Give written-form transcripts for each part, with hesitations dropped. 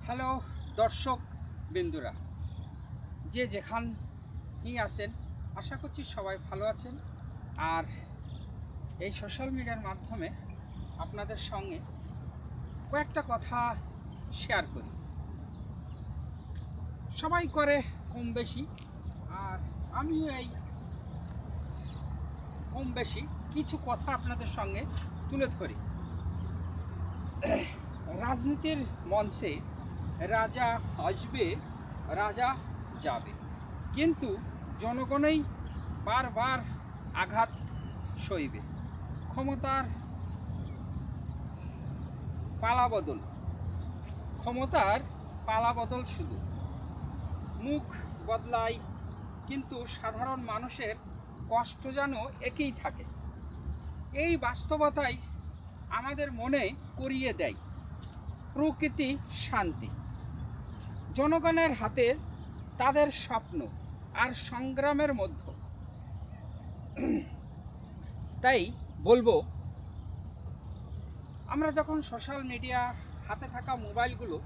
Hello দর্শক বিন্দুরা, যে যেখানেই আছেন আশা করছি সবাই ভালো আছেন। আর এই সোশ্যাল মিডিয়ার মাধ্যমে আপনাদের সঙ্গে কয়েকটা কথা শেয়ার করি। সবাই করে কম বেশি, আর আমিও এই কম বেশি কিছু কথা আপনাদের সঙ্গে তুলে ধরি। রাজনীতির মঞ্চে রাজা আসবে, রাজা যাবে, কিন্তু জনগণই বারবার আঘাত সইবে। ক্ষমতার পালাবদল, ক্ষমতার পালাবদল, শুধু মুখ বদলায়, কিন্তু সাধারণ মানুষের কষ্ট যেন একই থাকে। এই বাস্তবতাই আমাদের মনে করিয়ে দেয় প্রকৃতি শান্তি জনগণের হাতে, তাদের স্বপ্ন আর সংগ্রামের মধ্যে। তাই বলবো, আমরা যখন সোশ্যাল মিডিয়া হাতে থাকা মোবাইলগুলো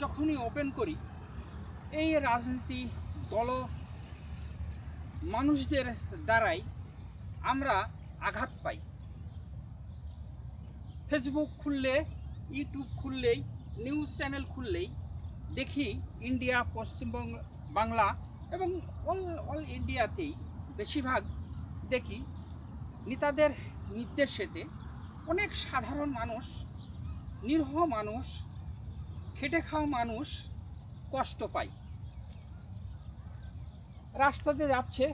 যখনই ওপেন করি, এই রাজনীতি দল মানুষদের দ্বারাই আমরা আঘাত পাই। ফেসবুক খুললে, ইউটিউব খুললেই, নিউজ চ্যানেল খুললেই দেখি ইন্ডিয়া, পশ্চিমবঙ্গ, বাংলা এবং অল ইন্ডিয়াতেই বেশিরভাগ দেখি নেতাদের নির্দেশেতে অনেক সাধারণ মানুষ, নিরীহ মানুষ, খেটে খাওয়া মানুষ কষ্ট পায়। রাস্তাতে যাচ্ছে,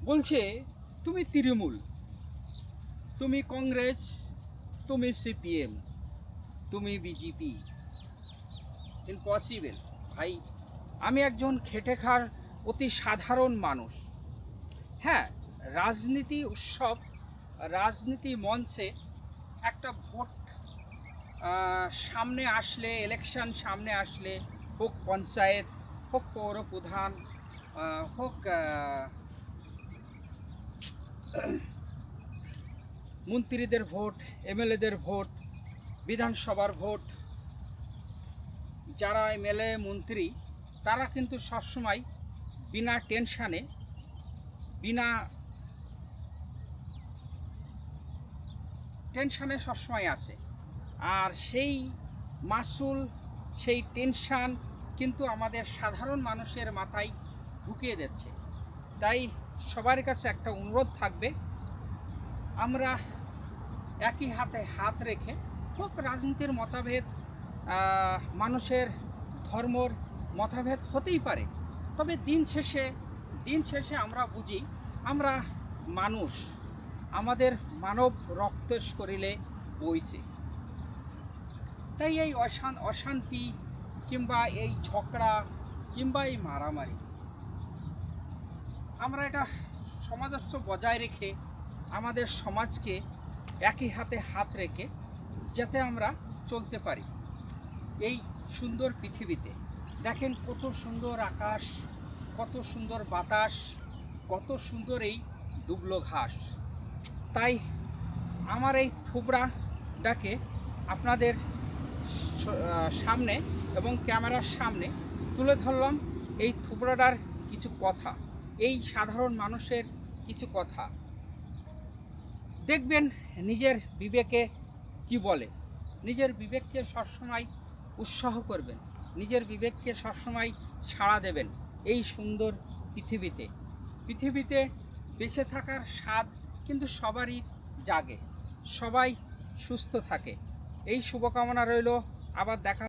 বলছে তুমি তৃণমূল, তুমি কংগ্রেস, তুমি সিপিএম, তুমি বিজেপি। ইম্পসিবল ভাই, আমি একজন খেটে খাওয়ার অতি সাধারণ মানুষ। হ্যাঁ, রাজনীতি উৎসব, রাজনীতি মঞ্চে একটা ভোট সামনে আসলে, ইলেকশন সামনে আসলে, হোক পঞ্চায়েত, হোক পৌর প্রধান, হোক মন্ত্রীদের ভোট, এমএলএদের ভোট, বিধানসভার ভোট, যারা এমএলএ মন্ত্রী তারা কিন্তু সবসময় বিনা টেনশানে সবসময় আছে। আর সেই মাসুল, সেই টেনশান কিন্তু আমাদের সাধারণ মানুষের মাথায় ঢুকিয়ে দিচ্ছে। তাই সবার কাছে একটা অনুরোধ থাকবে, আমরা একই হাতে হাত রেখে, হোক রাজনীতির মতভেদ, মানুষের ধর্মর মতভেদ হতেই পারে, তবে দিন শেষে আমরা বুঝি আমরা মানুষ, আমাদের মানব রক্তের শরীরে বইছে। তাই এই অশান্তি কিংবা এই ঝগড়া কিংবা এই মারামারি, আমরা এটা সামঞ্জস্য বজায় রেখে, আমাদের সমাজকে একই হাতে হাত রেখে যাতে আমরা চলতে পারি এই সুন্দর পৃথিবীতে। দেখেন কত সুন্দর আকাশ, কত সুন্দর বাতাস, কত সুন্দর এই দুবলো ঘাস। তাই আমার এই থুবড়াটাকে আপনাদের সামনে এবং ক্যামেরার সামনে তুলে ধরলাম, এই থুবড়াটার কিছু কথা, এই সাধারণ মানুষের কিছু কথা। দেখবেন নিজের বিবেকে কি বলে, নিজের বিবেককে সবসময় উৎসাহ করবেন, নিজের বিবেককে সবসময় সাড়া দেবেন। এই সুন্দর পৃথিবীতে বেঁচে থাকার স্বাদ কিন্তু সবারই জাগে, সবাই সুস্থ থাকে। এই শুভকামনা রইল, আবার দেখা।